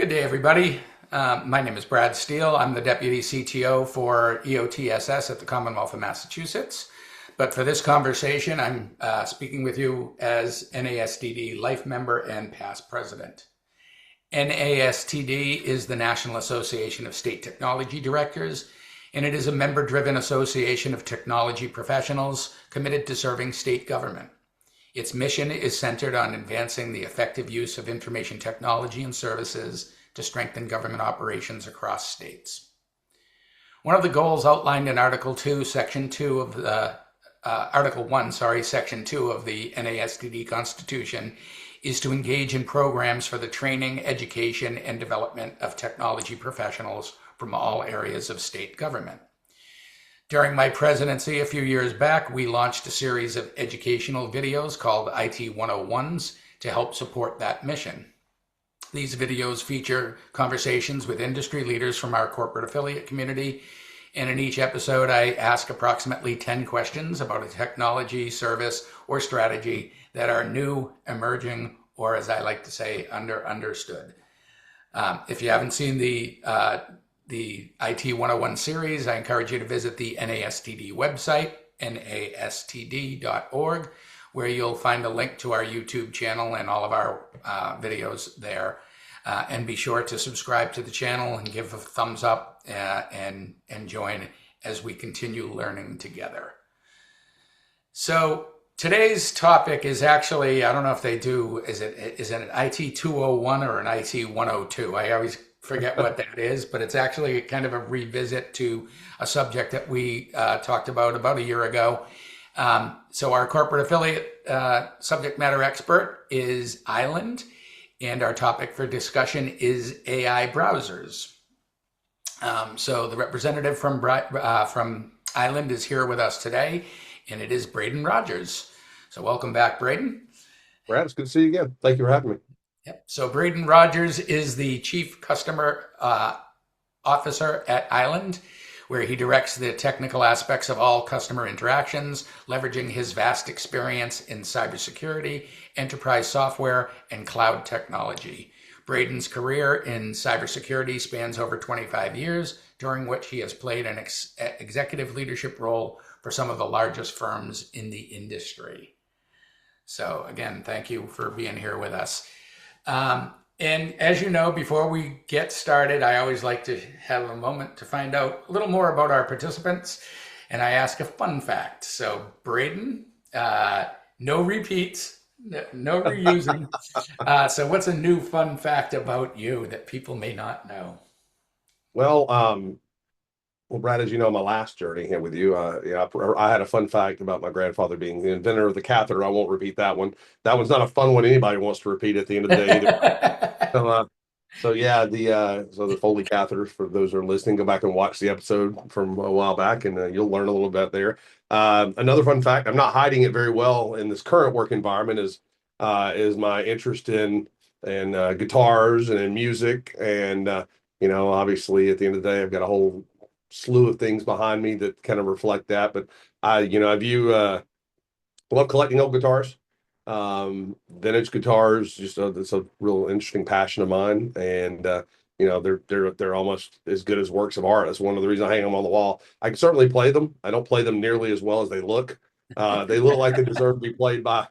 Good day, everybody. My name is Brad Steele. I'm the Deputy CTO for EOTSS at the Commonwealth of Massachusetts. But for this conversation, I'm speaking with you as NASTD Life Member and Past President. NASTD is the National Association of State Technology Directors, and it is a member-driven association of technology professionals committed to serving state government. Its mission is centered on advancing the effective use of information technology and services to strengthen government operations across states. One of the goals outlined in Article 2, Section 2 of the Article 1, Section 2 of the NASTD Constitution is to engage in programs for the training, education, and development of technology professionals from all areas of state government. During my presidency a few years back, we launched a series of educational videos called IT 101s to help support that mission. These videos feature conversations with industry leaders from our corporate affiliate community, and in each episode I ask approximately 10 questions about a technology, service, or strategy that are new, emerging, or as I like to say, understood. If you haven't seen the IT 101 series, I encourage you to visit the NASTD website, nastd.org, where you'll find a link to our YouTube channel and all of our videos there. And be sure to subscribe to the channel and give a thumbs up and join as we continue learning together. So today's topic is actually, I don't know if they do, is it an IT 201 or an IT 102? I always forget what that is, but it's actually kind of a revisit to a subject that we talked about a year ago. So our corporate affiliate subject matter expert is Island, and our topic for discussion is AI browsers. So the representative from Island is here with us today, and it is Braden Rogers. So welcome back, Braden. Brad, it's good to see you again. Thank you for having me. Yep. So Braden Rogers is the Chief Customer Officer at Island, where he directs the technical aspects of all customer interactions, leveraging his vast experience in cybersecurity, enterprise software, and cloud technology. Braden's career in cybersecurity spans over 25 years, during which he has played an executive leadership role for some of the largest firms in the industry. So again, thank you for being here with us. And as you know, before we get started, I always like to have a moment to find out a little more about our participants, and I ask a fun fact. So Braden, no repeats, no reusing. So what's a new fun fact about you that people may not know? Well, Brad, as you know, my last journey here with you, I had a fun fact about my grandfather being the inventor of the catheter. I won't repeat that one. That one's not a fun one anybody wants to repeat at the end of the day either. So the Foley catheters, for those who are listening, go back and watch the episode from a while back, and you'll learn a little bit there. Another fun fact, I'm not hiding it very well in this current work environment, is my interest in guitars and in music, and obviously at the end of the day, I've got a whole slew of things behind me that kind of reflect that. But I love collecting old guitars. Vintage guitars, it's a real interesting passion of mine, and they're almost as good as works of art. That's one of the reasons I hang them on the wall. I can certainly play them. I don't play them nearly as well as they look. They look like they deserve to be played by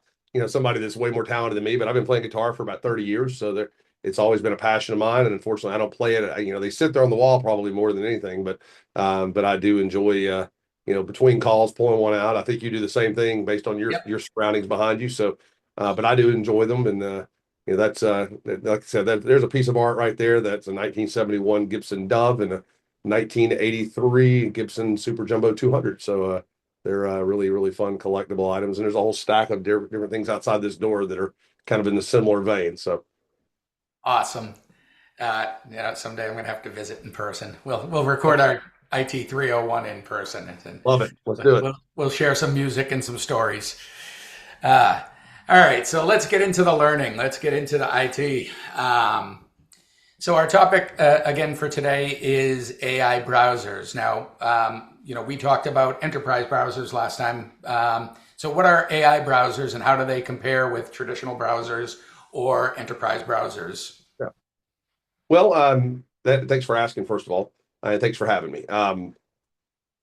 somebody that's way more talented than me. But I've been playing guitar for about 30 years, so it's always been a passion of mine. And unfortunately, I don't play it. They sit there on the wall probably more than anything. But I do enjoy between calls pulling one out. I think you do the same thing based on your surroundings behind you. So. But I do enjoy them, and that's like I said, there's a piece of art right there. That's a 1971 Gibson Dove and a 1983 Gibson Super Jumbo 200. So they're really, really fun collectible items, and there's a whole stack of different things outside this door that are kind of in the similar vein. So awesome. Someday I'm going to have to visit in person. We'll record our IT 301 in person. And love it. Let's do it. We'll share some music and some stories. All right, so let's get into the learning. Let's get into the IT. So our topic, again, for today is AI browsers. Now, we talked about enterprise browsers last time. So what are AI browsers, and how do they compare with traditional browsers or enterprise browsers? Yeah. Well, thanks for asking, first of all, and thanks for having me.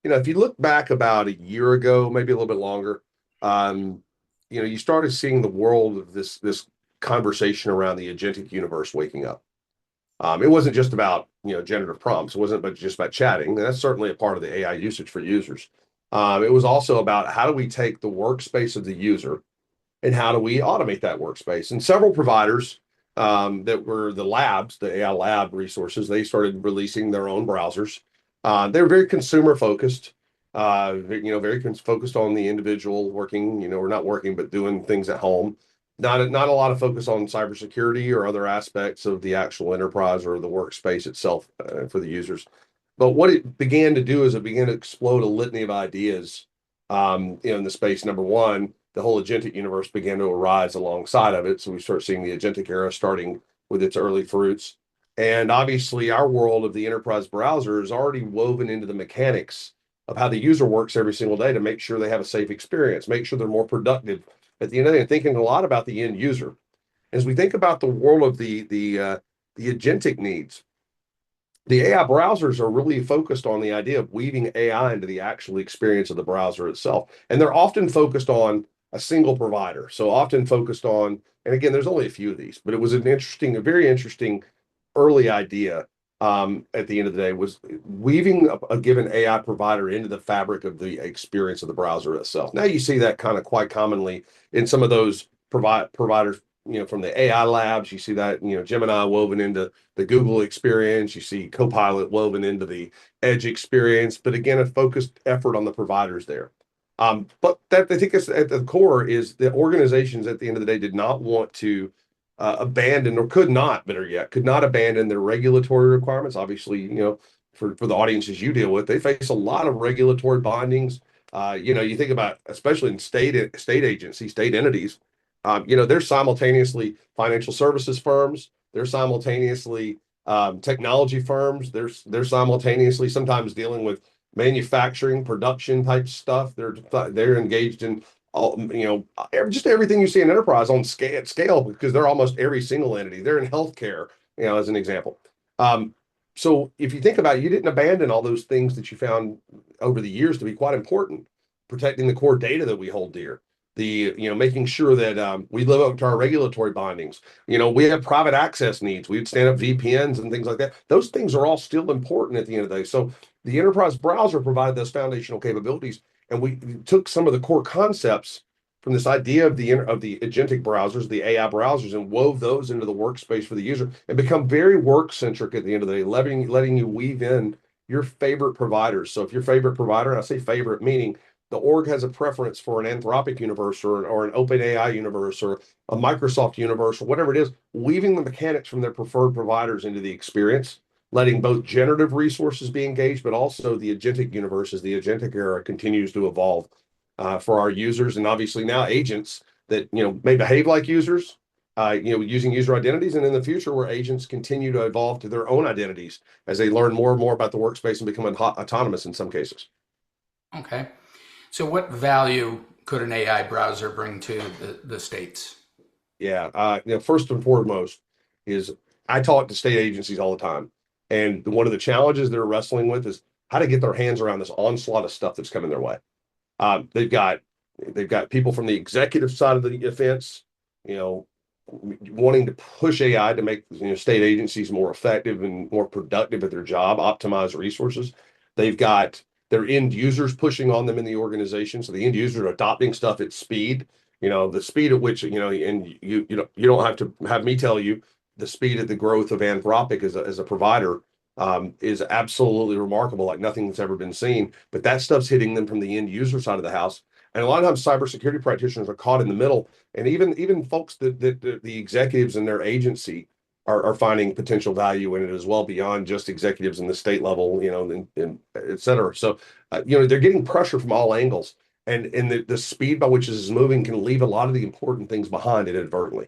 If you look back about a year ago, maybe a little bit longer, um, you started seeing the world of this conversation around the agentic universe waking up. It wasn't just about generative prompts. It wasn't but just about chatting. And that's certainly a part of the AI usage for users. It was also about how do we take the workspace of the user and how do we automate that workspace? And several providers that were the labs, the AI lab resources, they started releasing their own browsers. They're very consumer focused, very focused on the individual working, or not working, but doing things at home. Not a lot of focus on cybersecurity or other aspects of the actual enterprise or the workspace itself for the users. But what it began to do is it began to explode a litany of ideas in the space. Number one, the whole agentic universe began to arise alongside of it. So we start seeing the agentic era starting with its early fruits. And obviously, our world of the enterprise browser is already woven into the mechanics of how the user works every single day to make sure they have a safe experience, make sure they're more productive. At the end of the day, thinking a lot about the end user. As we think about the world of the agentic needs, the AI browsers are really focused on the idea of weaving AI into the actual experience of the browser itself. And they're often focused on a single provider. So often focused on, and again, there's only a few of these, but it was a very interesting early idea at the end of the day was weaving a given AI provider into the fabric of the experience of the browser itself. Now you see that kind of quite commonly in some of those providers, from the AI labs. You see that, Gemini woven into the Google experience. You see Copilot woven into the Edge experience. But again, a focused effort on the providers there. But that I think is at the core is the organizations at the end of the day did not want to abandon or could not, better yet, could not abandon their regulatory requirements. Obviously, for the audiences you deal with, they face a lot of regulatory bindings. You think about, especially in state agencies, state entities, they're simultaneously financial services firms, they're simultaneously technology firms, they're simultaneously sometimes dealing with manufacturing, production type stuff. They're engaged in all, just everything you see in enterprise on scale because they're almost every single entity. They're in healthcare, as an example. So if you think about it, you didn't abandon all those things that you found over the years to be quite important, protecting the core data that we hold dear, making sure that we live up to our regulatory bindings. We have private access needs. We'd stand up VPNs and things like that. Those things are all still important at the end of the day. So the enterprise browser provided those foundational capabilities, and we took some of the core concepts from this idea of the agentic browsers, the AI browsers, and wove those into the workspace for the user and become very work centric at the end of the day, letting you weave in your favorite providers. So if your favorite provider, and I say favorite meaning the org has a preference for an Anthropic universe or an OpenAI universe or a Microsoft universe or whatever it is, weaving the mechanics from their preferred providers into the experience, letting both generative resources be engaged, but also the agentic universe as the agentic era continues to evolve for our users. And obviously now agents that, may behave like users, using user identities. And in the future, where agents continue to evolve to their own identities as they learn more and more about the workspace and become autonomous in some cases. Okay. So what value could an AI browser bring to the states? Yeah, first and foremost is I talk to state agencies all the time, and one of the challenges they're wrestling with is how to get their hands around this onslaught of stuff that's coming their way. They've got people from the executive side of the fence, you know, wanting to push AI to make state agencies more effective and more productive at their job, optimize resources. They've got their end users pushing on them in the organization, so the end users are adopting stuff at speed. The speed at which and you don't have to have me tell you the speed of the growth of Anthropic as a provider is absolutely remarkable, like nothing that's ever been seen. But that stuff's hitting them from the end user side of the house. And a lot of times cybersecurity practitioners are caught in the middle. And even folks that the executives in their agency are finding potential value in it as well, beyond just executives in the state level, and et cetera. So, they're getting pressure from all angles. And the speed by which this is moving can leave a lot of the important things behind inadvertently.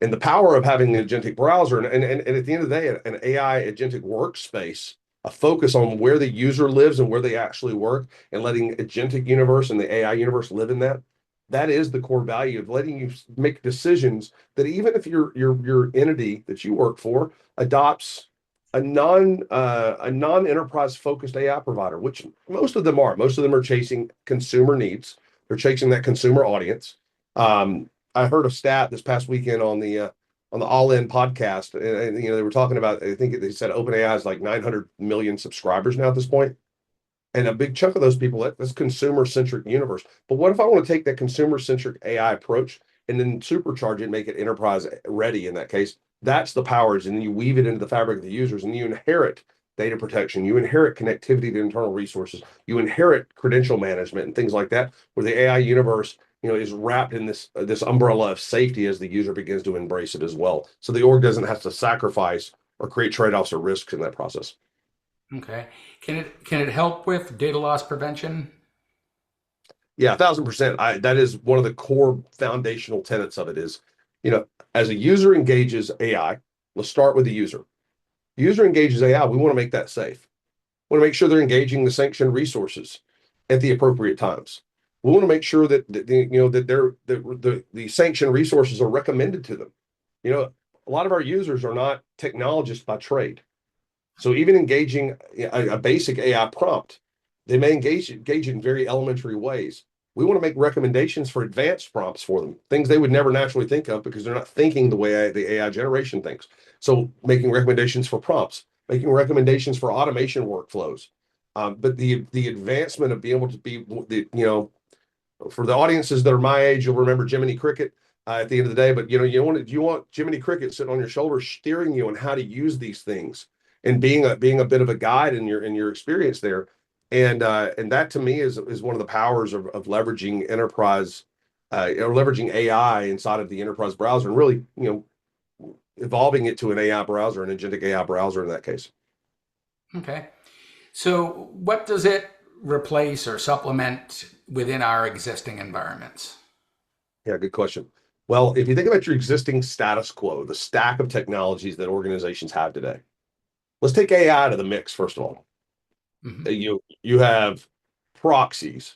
And the power of having an agentic browser and at the end of the day, an AI agentic workspace, a focus on where the user lives and where they actually work, and letting agentic universe and the AI universe live in that. that is the core value of letting you make decisions that even if your entity that you work for adopts a non-enterprise focused AI provider, which most of them are. Most of them are chasing consumer needs. They're chasing that consumer audience. I heard a stat this past weekend on the All In podcast, and they were talking about. I think they said OpenAI has like 900 million subscribers now at this point, and a big chunk of those people, that's consumer centric universe. But what if I want to take that consumer centric AI approach and then supercharge it, and make it enterprise ready in that case? That's the powers. And then you weave it into the fabric of the users and you inherit data protection, you inherit connectivity to internal resources, you inherit credential management and things like that, where the AI universe, is wrapped in this umbrella of safety as the user begins to embrace it as well. So the org doesn't have to sacrifice or create trade-offs or risks in that process. Okay. Can it help with data loss prevention? Yeah, 1,000%. That is one of the core foundational tenets of it is, you know, as a user engages AI, let's start with the user. User engages AI, we want to make that safe. We want to make sure they're engaging the sanctioned resources at the appropriate times. We want to make sure that the sanctioned resources are recommended to them. A lot of our users are not technologists by trade. So even engaging a basic AI prompt, they may engage in very elementary ways. We want to make recommendations for advanced prompts for them, things they would never naturally think of because they're not thinking the way the AI generation thinks. So making recommendations for prompts, making recommendations for automation workflows. But the advancement of being able to be for the audiences that are my age, you'll remember Jiminy Cricket at the end of the day. But you want Jiminy Cricket sitting on your shoulder, steering you on how to use these things and being a bit of a guide in your experience there. And that to me is one of the powers of leveraging enterprise or leveraging AI inside of the enterprise browser and really evolving it to an AI browser, an agentic AI browser in that case. Okay. So what does it replace or supplement within our existing environments? Yeah, good question. Well, if you think about your existing status quo, the stack of technologies that organizations have today, let's take AI out of the mix, first of all. Mm-hmm. You have proxies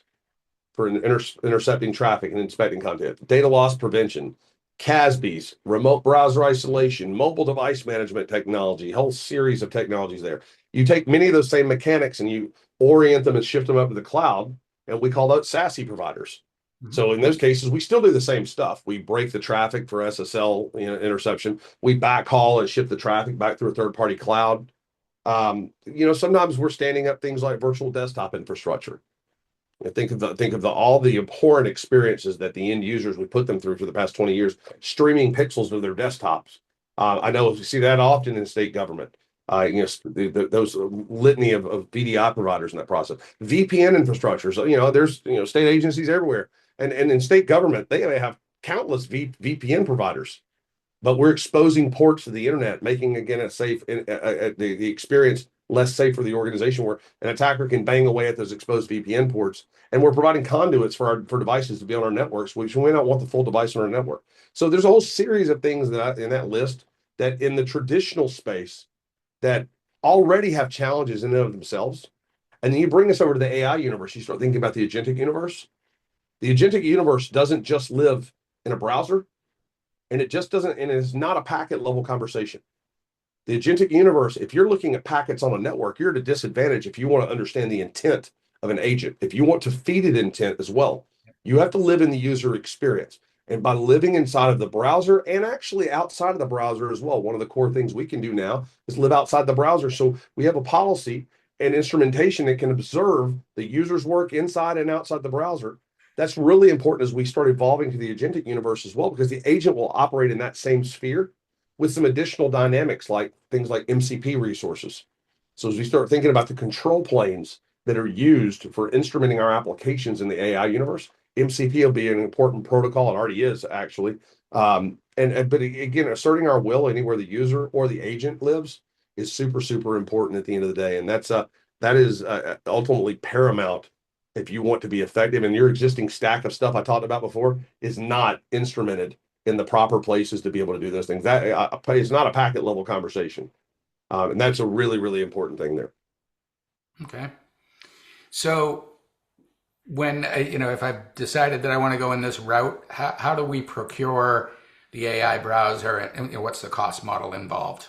for intercepting traffic and inspecting content, data loss prevention, CASBs, remote browser isolation, mobile device management technology, whole series of technologies there. You take many of those same mechanics and you orient them and shift them up to the cloud, and we call those SASE providers. Mm-hmm. So in those cases, we still do the same stuff. We break the traffic for SSL interception. We backhaul and ship the traffic back through a third-party cloud. Sometimes we're standing up things like virtual desktop infrastructure. Think of all the abhorrent experiences that the end users we put them through for the past 20 years, streaming pixels to their desktops. I know we see that often in state government. Those litany of VDI providers in that process, VPN infrastructure. So there's state agencies everywhere, and in state government they have countless VPN providers. But we're exposing ports to the internet, making again a safe the experience less safe for the organization, where an attacker can bang away at those exposed VPN ports, and we're providing conduits for devices to be on our networks, which we may not want the full device on our network. So there's a whole series of things in that list that in the traditional space that already have challenges in and of themselves. And then you bring us over to the AI universe, you start thinking about the agentic universe. The agentic universe doesn't just live in a browser, and it is not a packet level conversation. The agentic universe, if you're looking at packets on a network, you're at a disadvantage if you want to understand the intent of an agent. If you want to feed it intent as well, you have to live in the user experience. And by living inside of the browser and actually outside of the browser as well, one of the core things we can do now is live outside the browser. So we have a policy and instrumentation that can observe the user's work inside and outside the browser. That's really important as we start evolving to the agentic universe as well, because the agent will operate in that same sphere with some additional dynamics like things like MCP resources. So as we start thinking about the control planes that are used for instrumenting our applications in the AI universe, MCP will be an important protocol. It already is actually. But again, asserting our will anywhere the user or the agent lives is super, super important at the end of the day. And that is ultimately paramount if you want to be effective. And your existing stack of stuff I talked about before is not instrumented in the proper places to be able to do those things. That is not a packet level conversation. And that's a really, really important thing there. Okay. So when if I've decided that I want to go in this route, how do we procure the AI browser, and what's the cost model involved?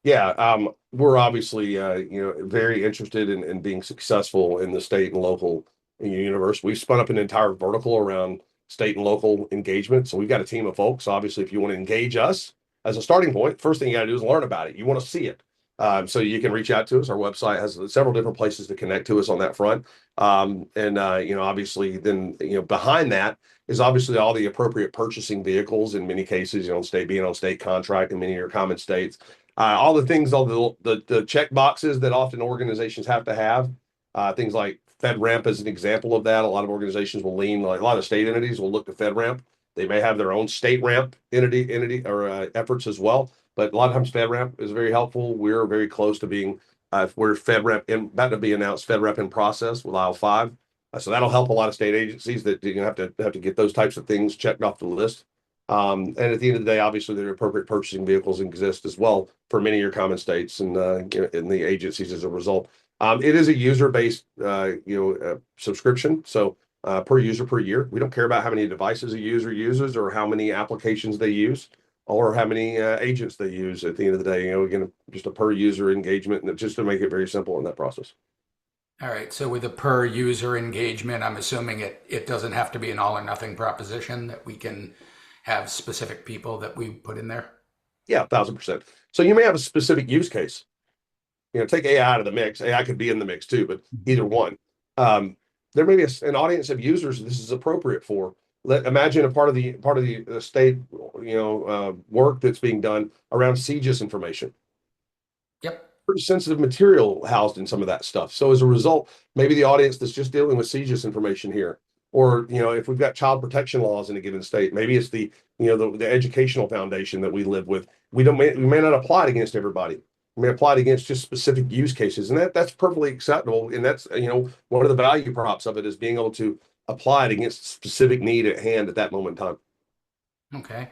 Yeah, we're obviously very interested in being successful in the state and local universe. We've spun up an entire vertical around state and local engagement. So we've got a team of folks. Obviously, if you want to engage us as a starting point, first thing you got to do is learn about it. You want to see it. So you can reach out to us. Our website has several different places to connect to us on that front. Obviously, then behind that is obviously all the appropriate purchasing vehicles in many cases, state being on state contract in many of your common states, all the things, all the check boxes that often organizations have to have, things like FedRAMP is an example of that. A lot of organizations will lean, like a lot of state entities will look to FedRAMP. They may have their own state ramp entity or efforts as well, but a lot of times FedRAMP is very helpful. We're very close to being, we're FedRAMP about to be announced, FedRAMP in process with Aisle 5. So that'll help a lot of state agencies that have to get those types of things checked off the list. And at the end of the day, obviously, the appropriate purchasing vehicles exist as well for many of your common states and in the agencies as a result. It is a user-based, subscription. So per user per year, we don't care about how many devices a user uses or how many applications they use or how many agents they use. At the end of the day, again, just a per user engagement, and just to make it very simple in that process. All right. So with a per user engagement, I'm assuming it doesn't have to be an all or nothing proposition, that we can have specific people that we put in there. Yeah, 1,000%. So you may have a specific use case. Take AI out of the mix. AI could be in the mix too, but either one. There may be an audience of users this is appropriate for. Imagine a part of the state, work that's being done around CJIS information. Yep. Pretty sensitive material housed in some of that stuff. So as a result, maybe the audience that's just dealing with CJIS information here, or if we've got child protection laws in a given state, maybe it's the educational foundation that we live with. We may not apply it against everybody. We may apply it against just specific use cases, and that's perfectly acceptable. And that's one of the value props of it is being able to apply it against a specific need at hand at that moment in time. Okay.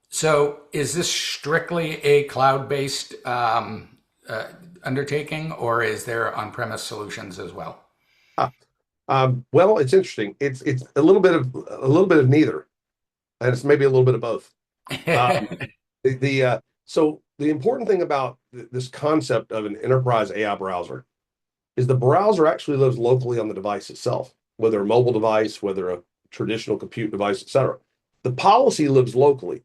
So is this strictly a cloud-based undertaking, or is there on-premise solutions as well? Well, it's interesting. It's a little bit of neither, and it's maybe a little bit of both. Um, so the important thing about this concept of an enterprise AI browser is the browser actually lives locally on the device itself, whether a mobile device, whether a traditional compute device, etc. The policy lives locally.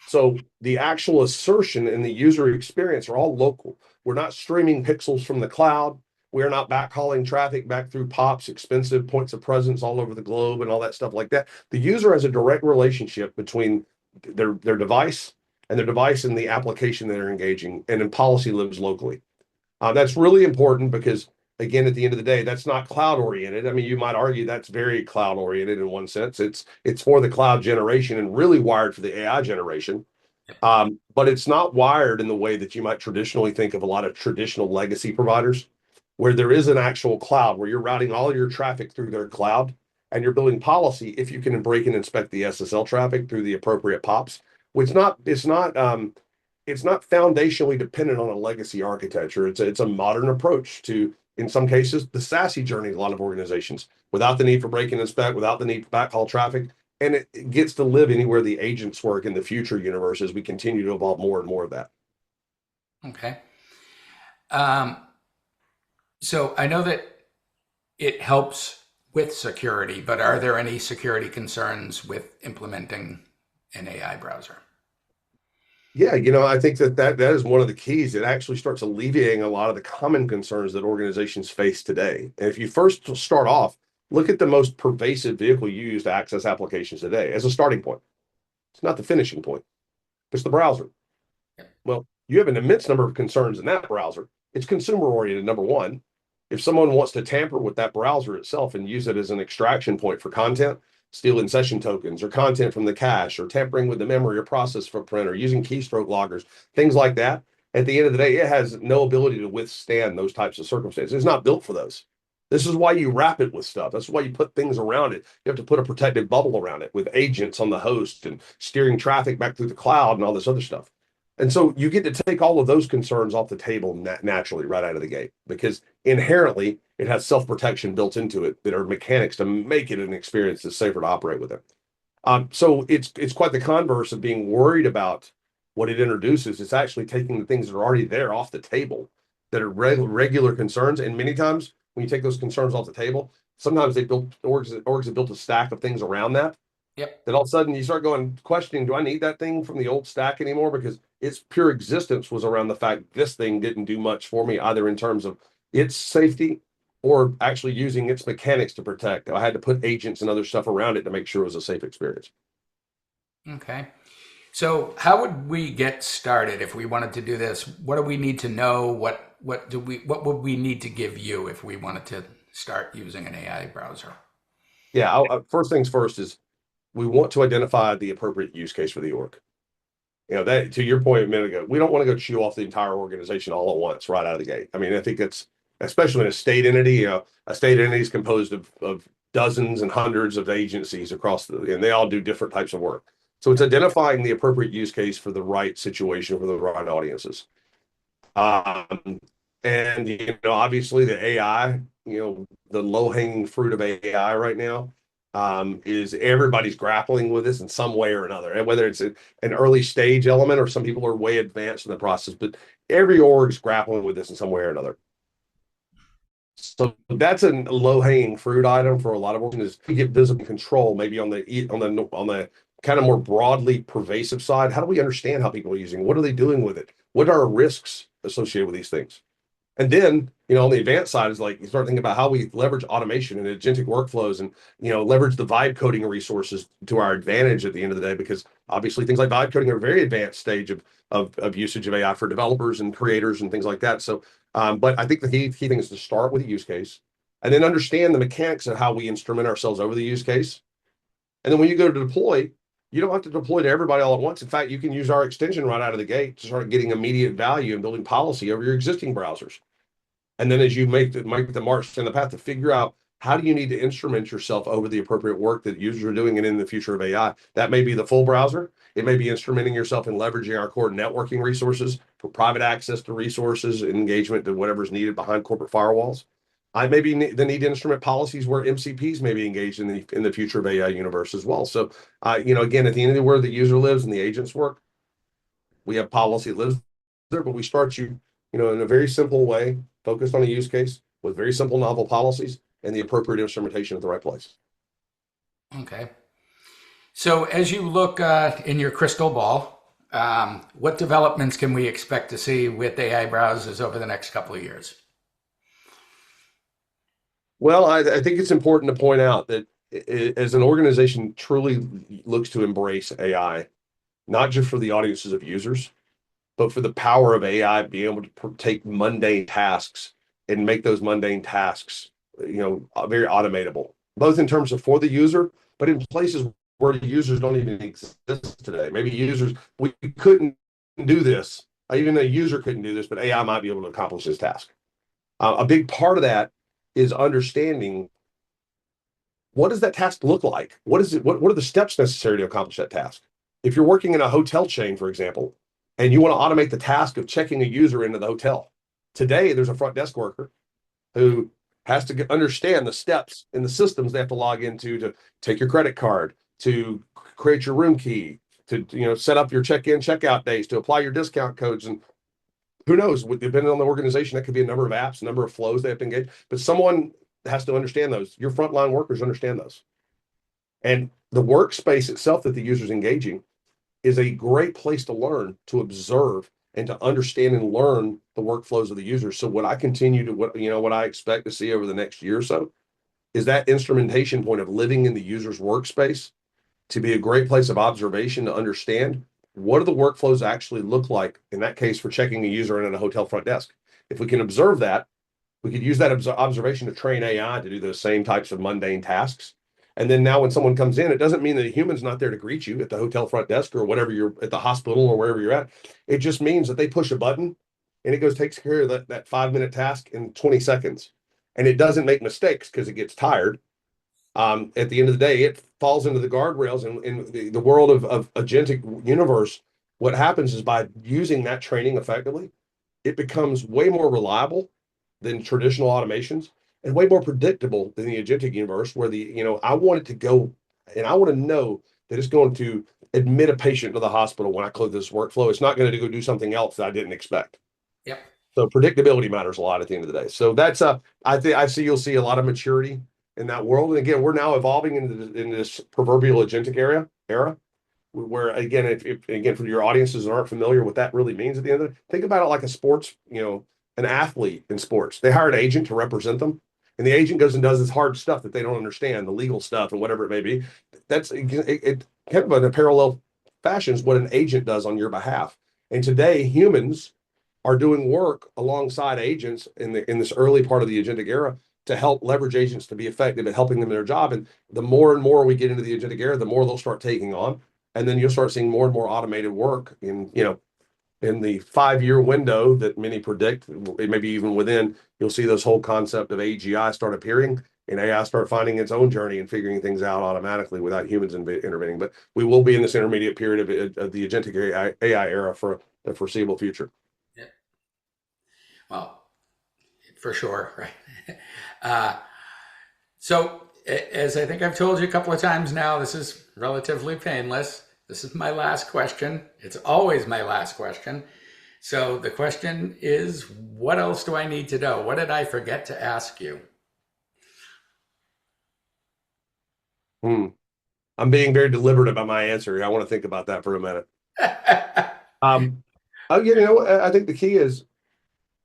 So the actual assertion and the user experience are all local. We're not streaming pixels from the cloud. We're not backhauling traffic back through POPs, expensive points of presence all over the globe and all that stuff like that. The user has a direct relationship between their device and the application that they're engaging, and then policy lives locally. That's really important because, again, at the end of the day, that's not cloud oriented. I mean, you might argue that's very cloud oriented in one sense. It's for the cloud generation and really wired for the AI generation. But it's not wired in the way that you might traditionally think of a lot of traditional legacy providers, where there is an actual cloud where you're routing all of your traffic through their cloud and you're building policy if you can break and inspect the SSL traffic through the appropriate POPs. It's not foundationally dependent on a legacy architecture. It's a modern approach to, in some cases, the SASE journey. A lot of organizations without the need for break and inspect, without the need for backhaul traffic, and it gets to live anywhere the agents work in the future universe as we continue to evolve more and more of that. Okay. So I know that it helps with security, but are there any security concerns with implementing an AI browser? Yeah, I think that is one of the keys. It actually starts alleviating a lot of the common concerns that organizations face today. And if you first start off, look at the most pervasive vehicle you use to access applications today as a starting point. It's not the finishing point. It's the browser. Well, you have an immense number of concerns in that browser. It's consumer oriented, number one. If someone wants to tamper with that browser itself and use it as an extraction point for content, stealing session tokens or content from the cache or tampering with the memory or process footprint or using keystroke loggers, things like that, at the end of the day, it has no ability to withstand those types of circumstances. It's not built for those. This is why you wrap it with stuff. That's why you put things around it. You have to put a protective bubble around it with agents on the host and steering traffic back through the cloud and all this other stuff. And so you get to take all of those concerns off the table naturally right out of the gate, because inherently it has self-protection built into it that are mechanics to make it an experience that's safer to operate with it. So it's quite the converse of being worried about what it introduces. It's actually taking the things that are already there off the table that are regular concerns. And many times when you take those concerns off the table, sometimes they built orgs have built a stack of things around that. Yep. That all of a sudden you start going questioning, do I need that thing from the old stack anymore? Because its pure existence was around the fact this thing didn't do much for me, either in terms of its safety or actually using its mechanics to protect. I had to put agents and other stuff around it to make sure it was a safe experience. Okay. So how would we get started if we wanted to do this? What do we need to know? What would we need to give you if we wanted to start using an AI browser? Yeah, first things first is we want to identify the appropriate use case for the org. That to your point a minute ago, we don't want to go chew off the entire organization all at once right out of the gate. I mean, I think it's especially in a state entity, a state entity is composed of dozens and hundreds of agencies across and they all do different types of work. So it's identifying the appropriate use case for the right situation for the right audiences. Um, and obviously the AI, the low-hanging fruit of AI right now, is everybody's grappling with this in some way or another. And whether it's an early stage element or some people are way advanced in the process, but every org is grappling with this in some way or another. So that's a low-hanging fruit item for a lot of organizations. To get visible control, maybe on the kind of more broadly pervasive side. How do we understand how people are using it? What are they doing with it? What are risks associated with these things? And then, on the advanced side is like you start thinking about how we leverage automation and agentic workflows and, leverage the vibe coding resources to our advantage at the end of the day, because obviously things like vibe coding are a very advanced stage of usage of AI for developers and creators and things like that. So, but I think the key thing is to start with a use case and then understand the mechanics of how we instrument ourselves over the use case. And then when you go to deploy, you don't have to deploy to everybody all at once. In fact, you can use our extension right out of the gate to start getting immediate value and building policy over your existing browsers. And then as you make the march and the path to figure out how do you need to instrument yourself over the appropriate work that users are doing and in the future of AI. That may be the full browser. It may be instrumenting yourself in leveraging our core networking resources for private access to resources and engagement to whatever's needed behind corporate firewalls. I may be the need to instrument policies where MCPs may be engaged in the future of AI universe as well. So, again, at the end of the where the user lives and the agents work, we have policy that lives there, but we start you, in a very simple way, focused on a use case with very simple novel policies and the appropriate instrumentation at the right place. Okay. So as you look in your crystal ball, what developments can we expect to see with AI browsers over the next couple of years? Well, I think it's important to point out that as an organization truly looks to embrace AI, not just for the audiences of users, but for the power of AI being able to take mundane tasks and make those mundane tasks, very automatable, both in terms of for the user, but in places where the users don't even exist today. Maybe we couldn't do this. Even a user couldn't do this, but AI might be able to accomplish this task. A big part of that is understanding what does that task look like? What is it? What are the steps necessary to accomplish that task? If you're working in a hotel chain, for example, and you want to automate the task of checking a user into the hotel, today there's a front desk worker who has to understand the steps in the systems they have to log into to take your credit card, to create your room key, to set up your check-in, check-out days, to apply your discount codes, and who knows, depending on the organization, that could be a number of apps, a number of flows they have to engage. But someone has to understand those. Your frontline workers understand those. And the workspace itself that the user's engaging is a great place to learn, to observe, and to understand and learn the workflows of the user. So what I expect to see over the next year or so is that instrumentation point of living in the user's workspace to be a great place of observation to understand what do the workflows actually look like, in that case, for checking a user in at a hotel front desk. If we can observe that, we could use that observation to train AI to do those same types of mundane tasks. And then now when someone comes in, it doesn't mean that a human's not there to greet you at the hotel front desk or whatever you're at the hospital or wherever you're at. It just means that they push a button and it takes care of that 5-minute task in 20 seconds. And it doesn't make mistakes because it gets tired. At the end of the day, it falls into the guardrails. And in the world of agentic universe, what happens is by using that training effectively, it becomes way more reliable than traditional automations and way more predictable than the agentic universe, where I want it to go and I want to know that it's going to admit a patient to the hospital when I close this workflow. It's not going to go do something else that I didn't expect. Yep. So predictability matters a lot at the end of the day. So that's I think you'll see a lot of maturity in that world. And again, we're now evolving into this proverbial agentic era where again, if again for your audiences that aren't familiar what that really means at the end of it, think about it like a sports, an athlete in sports. They hire an agent to represent them, and the agent goes and does this hard stuff that they don't understand, the legal stuff and whatever it may be. That's it kind of in a parallel fashion is what an agent does on your behalf. And today, humans are doing work alongside agents in this early part of the agentic era to help leverage agents to be effective at helping them in their job. And the more and more we get into the agentic era, the more they'll start taking on. And then you'll start seeing more and more automated work in the 5-year window that many predict, maybe even within, you'll see this whole concept of AGI start appearing and AI start finding its own journey and figuring things out automatically without humans intervening. But we will be in this intermediate period of the agentic AI era for the foreseeable future. Yeah. Well, for sure, right? So, as I think I've told you a couple of times now, this is relatively painless. This is my last question. It's always my last question. So the question is, what else do I need to know? What did I forget to ask you? I'm being very deliberate about my answer. I want to think about that for a minute. I think the key is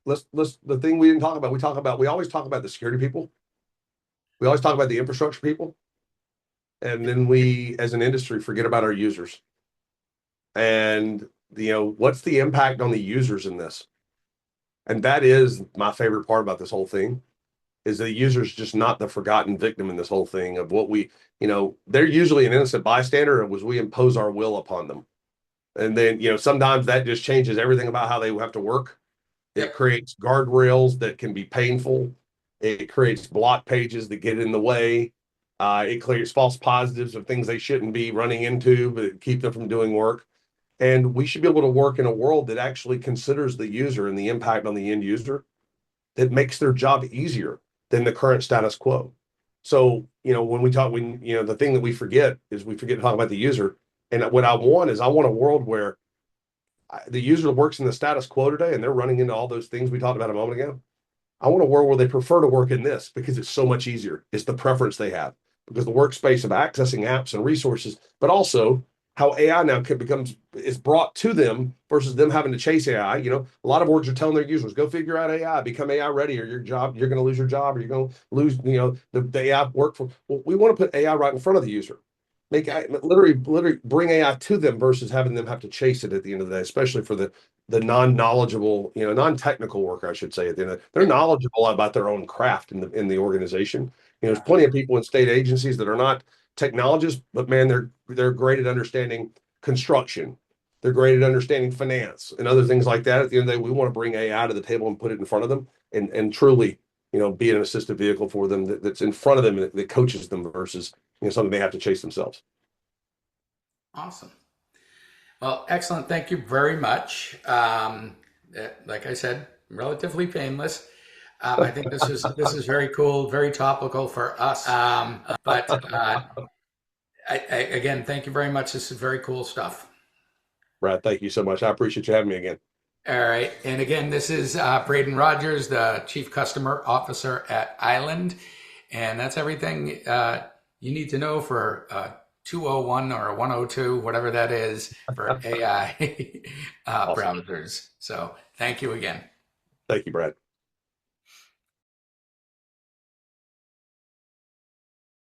the thing we didn't talk about. We always talk about the security people. We always talk about the infrastructure people. And then we, as an industry, forget about our users. And, what's the impact on the users in this? And that is my favorite part about this whole thing, is the user's just not the forgotten victim in this whole thing of what they're usually an innocent bystander, and we impose our will upon them. And then, sometimes that just changes everything about how they have to work. It creates guardrails that can be painful. It creates block pages that get in the way. It creates false positives of things they shouldn't be running into, but keep them from doing work. And we should be able to work in a world that actually considers the user and the impact on the end user, that makes their job easier than the current status quo. So, when the thing that we forget is we forget to talk about the user. And what I want a world where the user works in the status quo today and they're running into all those things we talked about a moment ago. I want a world where they prefer to work in this because it's so much easier. It's the preference they have, because the workspace of accessing apps and resources, but also how AI now is brought to them versus them having to chase AI. A lot of orgs are telling their users, go figure out AI, become AI ready, or you're going to lose your job, or you're going to lose, the AI workforce. Well, we want to put AI right in front of the user. Literally bring AI to them versus having them have to chase it at the end of the day, especially for the non-knowledgeable, non-technical worker, I should say. At the end, they're knowledgeable about their own craft in the organization. There's plenty of people in state agencies that are not technologists, but man, they're great at understanding construction. They're great at understanding finance and other things like that. At the end of the day, we want to bring AI to the table and put it in front of them and truly, be an assistive vehicle for them that's in front of them and that coaches them versus something they have to chase themselves. Awesome. Well, excellent. Thank you very much. Like I said, relatively painless. I think this is very cool, very topical for us. Again, thank you very much. This is very cool stuff. Brad, thank you so much. I appreciate you having me again. All right. And again, this is Braden Rogers, the Chief Customer Officer at Island. And that's everything you need to know for 201 or 102, whatever that is, for AI browsers. So thank you again. Thank you, Brad.